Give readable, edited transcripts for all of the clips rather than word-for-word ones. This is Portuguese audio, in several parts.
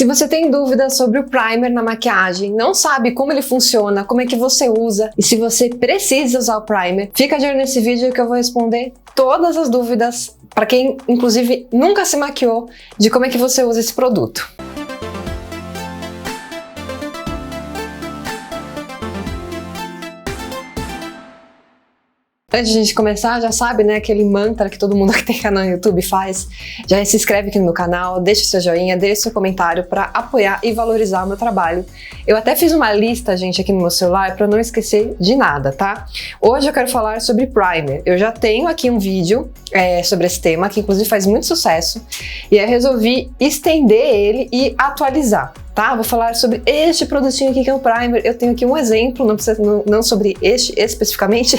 Se você tem dúvidas sobre o primer na maquiagem, não sabe como ele funciona, como é que você usa e se você precisa usar o primer, fica de olho nesse vídeo que eu vou responder todas as dúvidas para quem, inclusive, nunca se maquiou, de como é que você usa esse produto. Antes de a gente começar, já sabe, né, aquele mantra que todo mundo que tem canal no YouTube faz. Já se inscreve aqui no meu canal, deixa o seu joinha, deixa o seu comentário para apoiar e valorizar o meu trabalho. Eu até fiz uma lista, gente, aqui no meu celular para não esquecer de nada, tá? Hoje eu quero falar sobre primer. Eu já tenho aqui um vídeo sobre esse tema, que inclusive faz muito sucesso, e eu resolvi estender ele e atualizar. Tá? Vou falar sobre este produtinho aqui que é o primer. Eu tenho aqui um exemplo, não sobre este especificamente,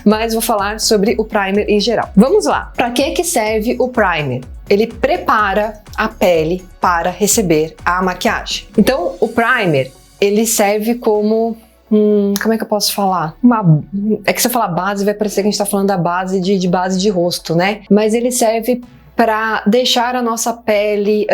mas vou falar sobre o primer em geral. Vamos lá. Para que serve o primer? Ele prepara a pele para receber a maquiagem. Então, o primer, ele serve como como é que eu posso falar? É que se eu falar base, vai parecer que a gente tá falando da base de base de rosto, né? Mas ele serve para deixar a nossa pele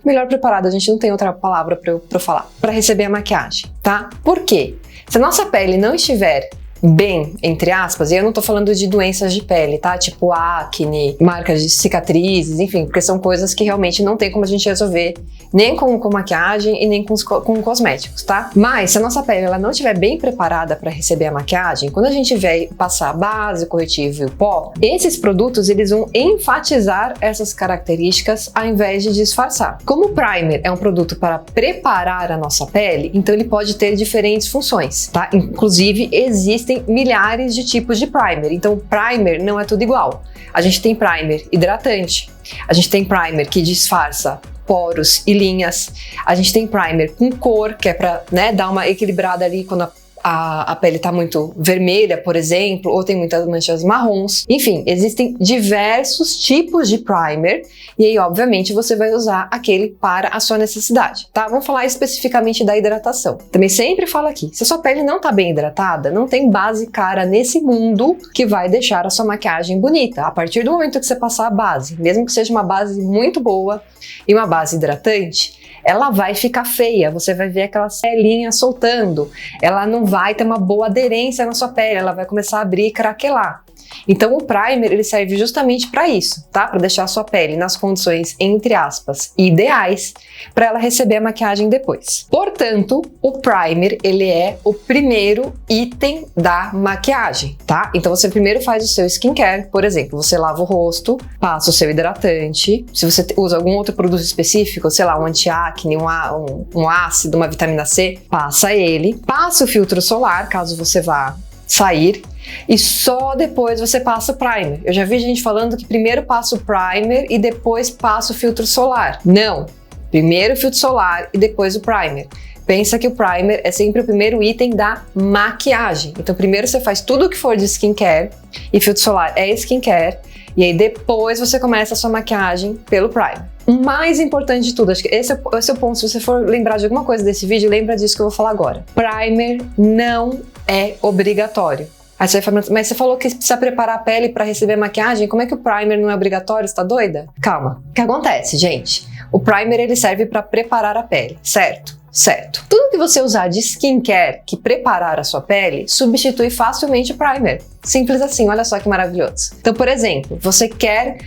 melhor preparada. A gente não tem outra palavra para eu falar. Para receber a maquiagem, tá? Por quê? Se a nossa pele não estiver bem, entre aspas, e eu não tô falando de doenças de pele, tá? Tipo acne, marcas de cicatrizes, enfim, porque são coisas que realmente não tem como a gente resolver nem com maquiagem e nem com cosméticos, tá? Mas se a nossa pele ela não estiver bem preparada para receber a maquiagem, quando a gente vai passar a base, o corretivo e o pó, esses produtos eles vão enfatizar essas características ao invés de disfarçar. Como o primer é um produto para preparar a nossa pele, então ele pode ter diferentes funções, tá? Inclusive existem milhares de tipos de primer, então primer não é tudo igual. A gente tem primer hidratante, a gente tem primer que disfarça poros e linhas, a gente tem primer com cor, que é para, né, dar uma equilibrada ali quando a pele tá muito vermelha, por exemplo, ou tem muitas manchas marrons. Enfim, existem diversos tipos de primer e aí, obviamente, você vai usar aquele para a sua necessidade, tá? Vamos falar especificamente da hidratação. Também sempre falo aqui, se a sua pele não tá bem hidratada, não tem base cara nesse mundo que vai deixar a sua maquiagem bonita. A partir do momento que você passar a base, mesmo que seja uma base muito boa e uma base hidratante, ela vai ficar feia, você vai ver aquela pelinha soltando, ela não vai ter uma boa aderência na sua pele, ela vai começar a abrir e craquelar. Então o primer ele serve justamente para isso, tá? Para deixar a sua pele nas condições, entre aspas, ideais para ela receber a maquiagem depois. Portanto, o primer ele é o primeiro item da maquiagem, tá? Então você primeiro faz o seu skincare, por exemplo, você lava o rosto, passa o seu hidratante, se você usa algum outro produto específico, sei lá, um anti-acne, um ácido, uma vitamina C, passa ele, passa o filtro solar, caso você vá sair, e só depois você passa o primer. Eu já vi gente falando que primeiro passa o primer e depois passa o filtro solar. Não, primeiro o filtro solar e depois o primer. Pensa que o primer é sempre o primeiro item da maquiagem. Então primeiro você faz tudo o que for de skincare, e filtro solar é skincare, e aí depois você começa a sua maquiagem pelo primer. O mais importante de tudo, acho que esse é o ponto, se você for lembrar de alguma coisa desse vídeo, lembra disso que eu vou falar agora. Primer não é obrigatório. Aí você vai falar, mas você falou que precisa preparar a pele para receber maquiagem, como é que o primer não é obrigatório? Você tá doida? Calma. O que acontece, gente? O primer ele serve para preparar a pele, certo? Certo. Tudo que você usar de skincare que preparar a sua pele substitui facilmente o primer. Simples assim, olha só que maravilhoso. Então, por exemplo,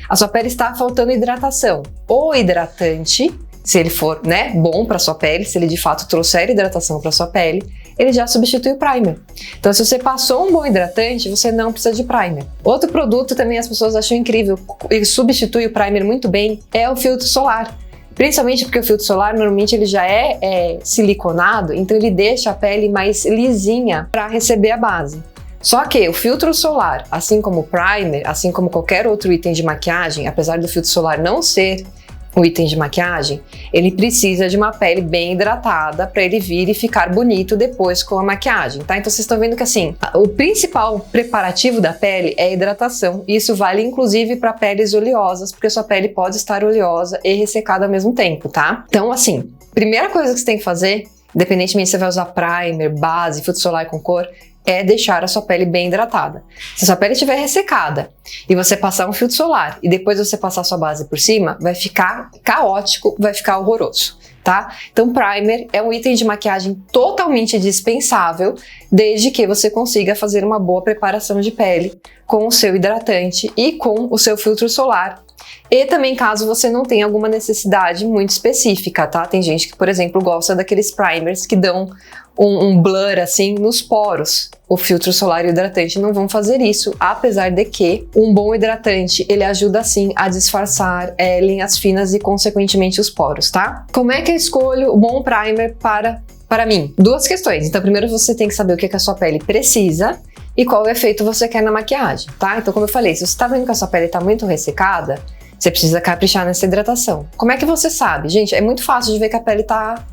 a sua pele está faltando hidratação. O hidratante, se ele for, né, bom para sua pele, se ele de fato trouxer hidratação para sua pele, ele já substitui o primer. Então, se você passou um bom hidratante, você não precisa de primer. Outro produto também as pessoas acham incrível e substitui o primer muito bem é o filtro solar. Principalmente porque o filtro solar normalmente ele já é siliconado, então ele deixa a pele mais lisinha para receber a base. Só que o filtro solar, assim como o primer, assim como qualquer outro item de maquiagem, apesar do filtro solar não ser um item de maquiagem, ele precisa de uma pele bem hidratada para ele vir e ficar bonito depois com a maquiagem, tá? Então vocês estão vendo que assim, o principal preparativo da pele é a hidratação. Isso vale inclusive para peles oleosas, porque a sua pele pode estar oleosa e ressecada ao mesmo tempo, tá? Então assim, primeira coisa que você tem que fazer, independentemente se você vai usar primer, base, filtro solar com cor, é deixar a sua pele bem hidratada. Se a sua pele estiver ressecada e você passar um filtro solar e depois você passar a sua base por cima, vai ficar caótico, vai ficar horroroso. tá? Então, primer é um item de maquiagem totalmente dispensável, desde que você consiga fazer uma boa preparação de pele com o seu hidratante e com o seu filtro solar. E também caso você não tenha alguma necessidade muito específica, tá? Tem gente que, por exemplo, gosta daqueles primers que dão um blur assim nos poros. O filtro solar e o hidratante não vão fazer isso, apesar de que um bom hidratante, ele ajuda sim a disfarçar linhas finas e consequentemente os poros, tá? Como é que eu escolho o bom primer para mim? Duas questões. Então, primeiro você tem que saber o que a sua pele precisa e qual efeito você quer na maquiagem, tá? Então, como eu falei, se você tá vendo que a sua pele tá muito ressecada, você precisa caprichar nessa hidratação. Como é que você sabe? Gente, é muito fácil de ver que a pele tá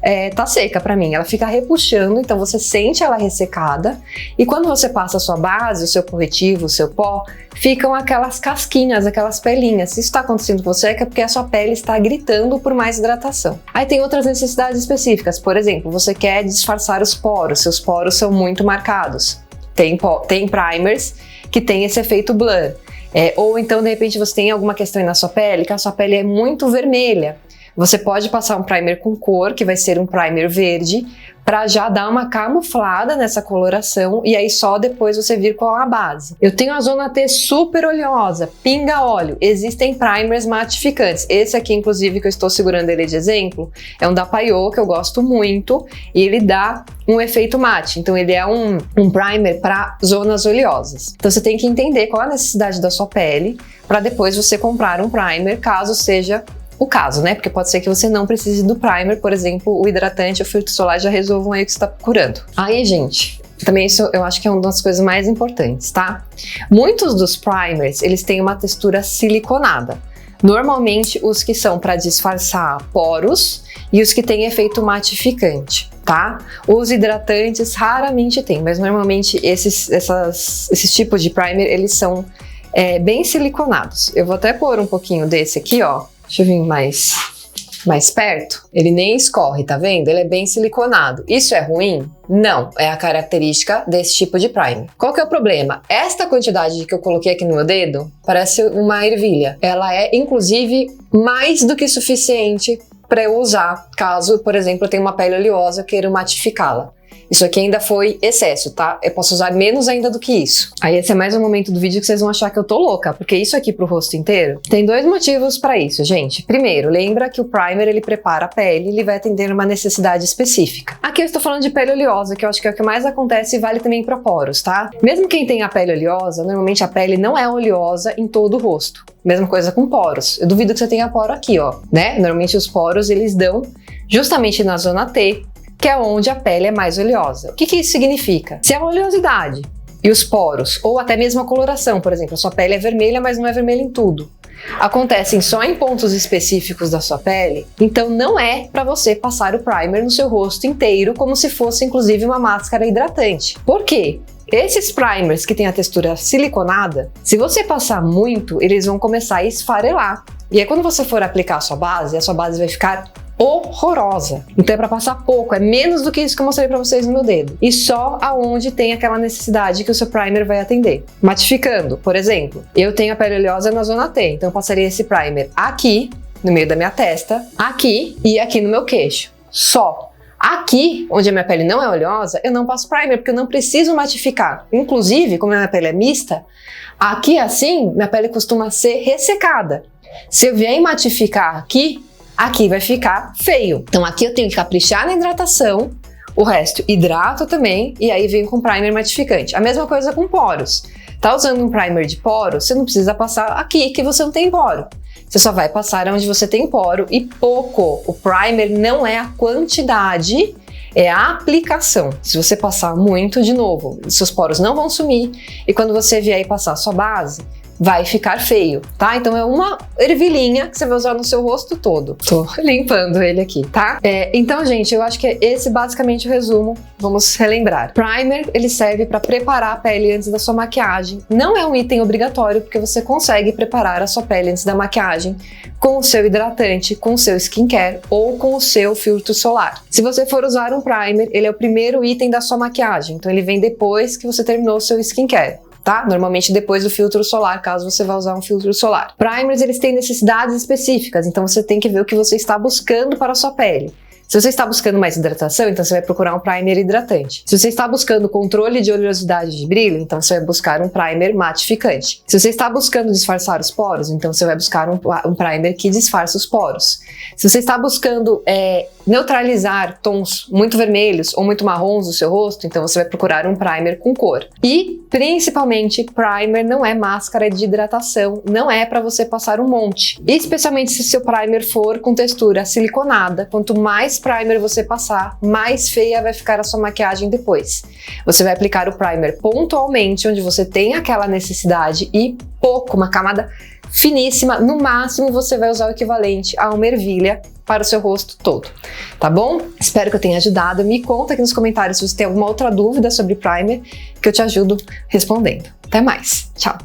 seca pra mim. Ela fica repuxando, então você sente ela ressecada. E quando você passa a sua base, o seu corretivo, o seu pó, ficam aquelas casquinhas, aquelas pelinhas. Se isso tá acontecendo com você, é porque a sua pele está gritando por mais hidratação. Aí tem outras necessidades específicas. Por exemplo, você quer disfarçar os poros. Seus poros são muito marcados. Tem primers que tem esse efeito blur. Ou então, de repente, você tem alguma questão aí na sua pele, que a sua pele é muito vermelha. Você pode passar um primer com cor, que vai ser um primer verde, para já dar uma camuflada nessa coloração e aí só depois você vir com a base. Eu tenho a zona T super oleosa, pinga óleo. Existem primers matificantes. Esse aqui, inclusive, que eu estou segurando ele de exemplo, é um da Payot, que eu gosto muito, e ele dá um efeito mate. Então ele é um primer para zonas oleosas. Então você tem que entender qual a necessidade da sua pele para depois você comprar um primer, caso seja o caso, né? Porque pode ser que você não precise do primer, por exemplo, o hidratante ou o filtro solar já resolvam aí o que você está procurando. Aí, gente, também isso eu acho que é uma das coisas mais importantes, tá? Muitos dos primers, eles têm uma textura siliconada. Normalmente, os que são para disfarçar poros e os que têm efeito matificante, tá? Os hidratantes raramente têm, mas normalmente esses tipos de primer, eles são bem siliconados. Eu vou até pôr um pouquinho desse aqui, ó. Deixa eu vir mais perto. Ele nem escorre, tá vendo? Ele é bem siliconado. Isso é ruim? Não, é a característica desse tipo de primer. Qual que é o problema? Esta quantidade que eu coloquei aqui no meu dedo parece uma ervilha. Ela é, inclusive, mais do que suficiente para eu usar, caso, por exemplo, eu tenha uma pele oleosa e queira matificá-la. Isso aqui ainda foi excesso, tá? Eu posso usar menos ainda do que isso. Aí esse é mais um momento do vídeo que vocês vão achar que eu tô louca, porque isso aqui pro rosto inteiro tem dois motivos pra isso, gente. Primeiro, lembra que o primer, ele prepara a pele, ele vai atender uma necessidade específica. Aqui eu estou falando de pele oleosa, que eu acho que é o que mais acontece e vale também pra poros, tá? Mesmo quem tem a pele oleosa, normalmente a pele não é oleosa em todo o rosto. Mesma coisa com poros. Eu duvido que você tenha poro aqui, ó, né? Normalmente os poros, eles dão justamente na zona T, que é onde a pele é mais oleosa. O que isso significa? Se a oleosidade e os poros, ou até mesmo a coloração, por exemplo, a sua pele é vermelha, mas não é vermelha em tudo, acontecem só em pontos específicos da sua pele, então não é para você passar o primer no seu rosto inteiro, como se fosse inclusive uma máscara hidratante. Por quê? Esses primers que têm a textura siliconada, se você passar muito, eles vão começar a esfarelar. E aí quando você for aplicar a sua base vai ficar horrorosa. Então é para passar pouco, é menos do que isso que eu mostrei para vocês no meu dedo. E só aonde tem aquela necessidade que o seu primer vai atender. Matificando, por exemplo, eu tenho a pele oleosa na zona T, então eu passaria esse primer aqui, no meio da minha testa, aqui e aqui no meu queixo. Só. Aqui, onde a minha pele não é oleosa, eu não passo primer, porque eu não preciso matificar. Inclusive, como a minha pele é mista, aqui assim, minha pele costuma ser ressecada. Se eu vier matificar aqui vai ficar feio. Então aqui eu tenho que caprichar na hidratação, o resto hidrato também, e aí venho com primer matificante. A mesma coisa com poros. Tá usando um primer de poro, você não precisa passar aqui que você não tem poro. Você só vai passar onde você tem poro e pouco. O primer não é a quantidade, é a aplicação. Se você passar muito, de novo, seus poros não vão sumir e quando você vier e passar a sua base, vai ficar feio, tá? Então é uma ervilhinha que você vai usar no seu rosto todo. Tô limpando ele aqui, tá? Então, gente, eu acho que é esse basicamente o resumo. Vamos relembrar. Primer, ele serve para preparar a pele antes da sua maquiagem. Não é um item obrigatório, porque você consegue preparar a sua pele antes da maquiagem com o seu hidratante, com o seu skincare ou com o seu filtro solar. Se você for usar um primer, ele é o primeiro item da sua maquiagem. Então ele vem depois que você terminou o seu skincare. Tá? Normalmente depois do filtro solar, caso você vá usar um filtro solar. Primers, eles têm necessidades específicas, então você tem que ver o que você está buscando para a sua pele. Se você está buscando mais hidratação, então você vai procurar um primer hidratante. Se você está buscando controle de oleosidade de brilho, então você vai buscar um primer matificante. Se você está buscando disfarçar os poros, então você vai buscar um primer que disfarça os poros. Se você está buscando neutralizar tons muito vermelhos ou muito marrons do seu rosto, então você vai procurar um primer com cor. E, principalmente, primer não é máscara de hidratação, não é para você passar um monte. Especialmente se seu primer for com textura siliconada, quanto mais primer você passar, mais feia vai ficar a sua maquiagem depois. Você vai aplicar o primer pontualmente, onde você tem aquela necessidade e pouco, uma camada finíssima, no máximo você vai usar o equivalente a uma ervilha para o seu rosto todo, tá bom? Espero que eu tenha ajudado. Me conta aqui nos comentários se você tem alguma outra dúvida sobre primer, que eu te ajudo respondendo. Até mais, tchau!